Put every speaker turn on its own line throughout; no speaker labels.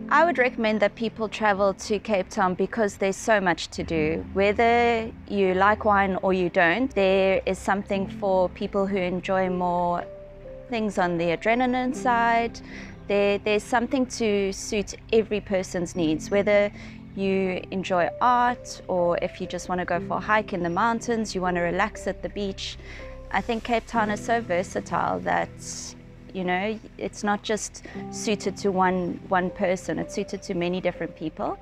I would recommend that people travel to Cape Town because there's so much to do. Whether you like wine or you don't, there is something for people who enjoy more things on the adrenaline side. There's something to suit every person's needs, whether you enjoy art or if you just want to go for a hike in the mountains, you want to relax at the beach. I think Cape Town is so versatile that, you know, it's not just suited to one person, it's suited to many different people.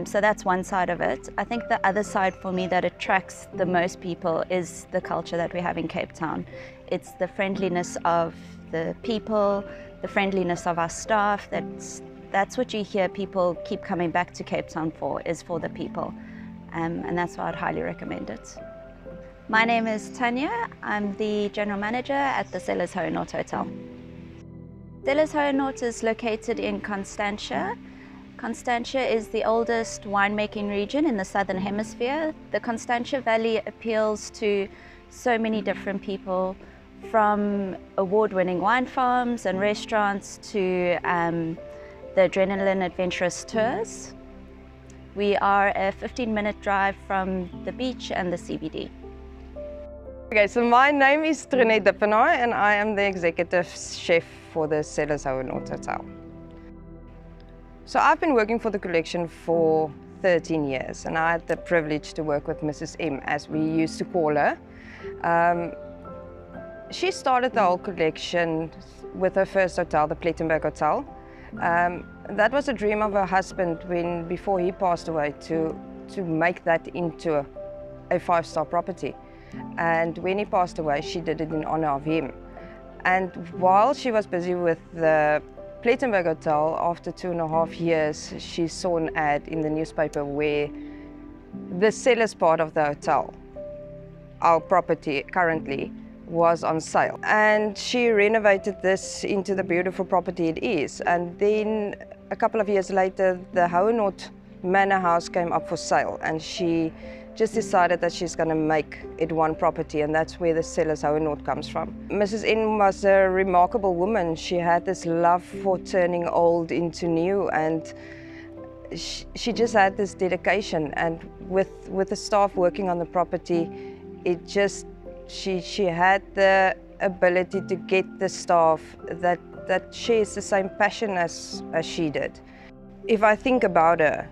So that's one side of it. I think the other side for me that attracts the most people is the culture that we have in Cape Town. It's the friendliness of the people, the friendliness of our staff. That's what you hear people keep coming back to Cape Town for, is for the people. And that's why I'd highly recommend it. My name is Tanya. I'm the General Manager at the Cellars-Hohenort Hotel. Cellars-Hohenort is located in Constantia. Constantia is the oldest winemaking region in the Southern Hemisphere. The Constantia Valley appeals to so many different people, from award-winning wine farms and restaurants to the adrenaline adventurous tours. We are a 15-minute drive from the beach and the CBD.
Okay, so my name is and I am the executive chef for the Cellars-Hohenort Hotel. So I've been working for the collection for 13 years, and I had the privilege to work with Mrs. M, as we used to call her. She started the whole collection with her first hotel, the Plettenberg Hotel. That was a dream of her husband before he passed away, to make that into a five-star property. And when he passed away, she did it in honor of him. And while she was busy with the Plettenberg Hotel, after 2.5 years, she saw an ad in the newspaper where the cellars part of the hotel, our property currently, was on sale. And she renovated this into the beautiful property it is. And then a couple of years later, the Hohenort Manor House came up for sale, and she just decided that she's going to make it one property, and that's where the Cellars-Hohenort comes from. Mrs. N was a remarkable woman. She had this love for turning old into new, and she just had this dedication. And with the staff working on the property, she had the ability to get the staff that shares the same passion as she did. If I think about her,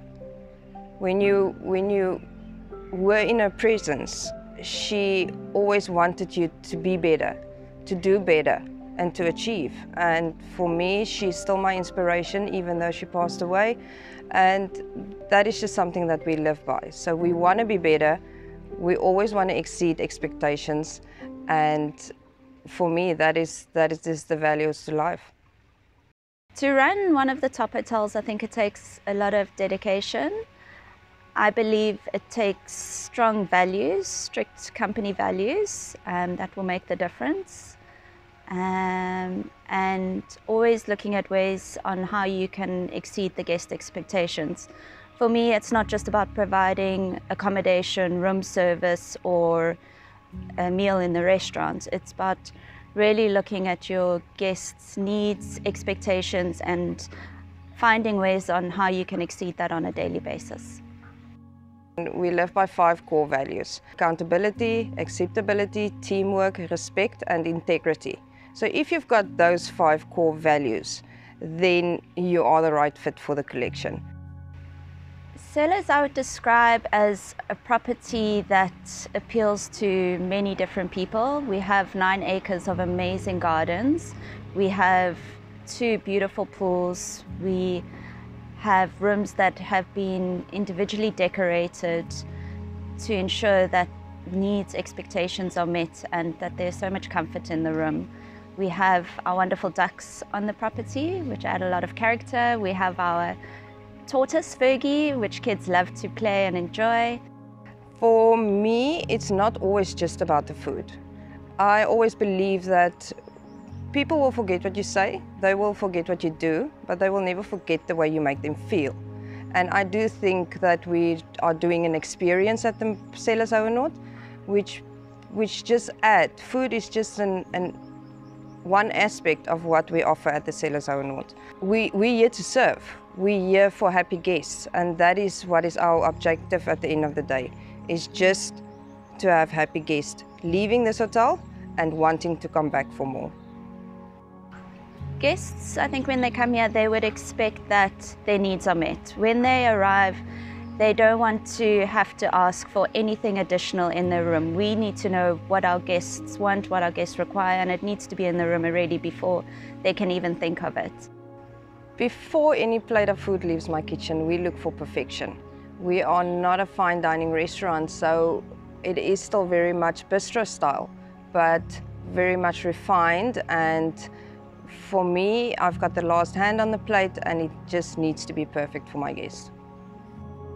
when you were in her presence, she always wanted you to be better, to do better, and to achieve. And for me, she's still my inspiration, even though she passed away. And that is just something that we live by. So we want to be better. We always want to exceed expectations. And for me, that is just the values to life.
To run one of the top hotels, I think it takes a lot of dedication. I believe it takes strong values, strict company values, that will make the difference. And always looking at ways on how you can exceed the guest expectations. For me, it's not just about providing accommodation, room service, or a meal in the restaurant. It's about really looking at your guests' needs, expectations, and finding ways on how you can exceed that on a daily basis.
We live by 5 core values: accountability, acceptability, teamwork, respect, and integrity. So if you've got those 5 core values, then you are the right fit for the collection.
Cellars I would describe as a property that appeals to many different people. We have 9 acres of amazing gardens. We have 2 beautiful pools. We have rooms that have been individually decorated to ensure that needs, expectations are met, and that there's so much comfort in the room. We have our wonderful ducks on the property, which add a lot of character. We have our tortoise, Fergie, which kids love to play and enjoy.
For me, it's not always just about the food. I always believe that people will forget what you say, they will forget what you do, but they will never forget the way you make them feel. And I do think that we are doing an experience at the Cellars-Hohenort, which just add. Food is just one aspect of what we offer at the Cellars-Hohenort. We're here to serve. We're here for happy guests, and that is what is our objective at the end of the day, is just to have happy guests leaving this hotel and wanting to come back for more.
Guests, I think when they come here, they would expect that their needs are met. When they arrive, they don't want to have to ask for anything additional in their room. We need to know what our guests want, what our guests require, and it needs to be in the room already before they can even think of it.
Before any plate of food leaves my kitchen, we look for perfection. We are not a fine dining restaurant, so it is still very much bistro style, but very much refined. And for me, I've got the last hand on the plate, and it just needs to be perfect for my guests.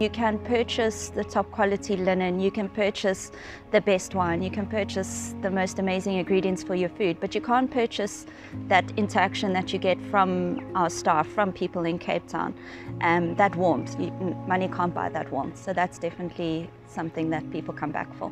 You can purchase the top quality linen, you can purchase the best wine, you can purchase the most amazing ingredients for your food, but you can't purchase that interaction that you get from our staff, from people in Cape Town, that warmth. Money can't buy that warmth, so that's definitely something that people come back for.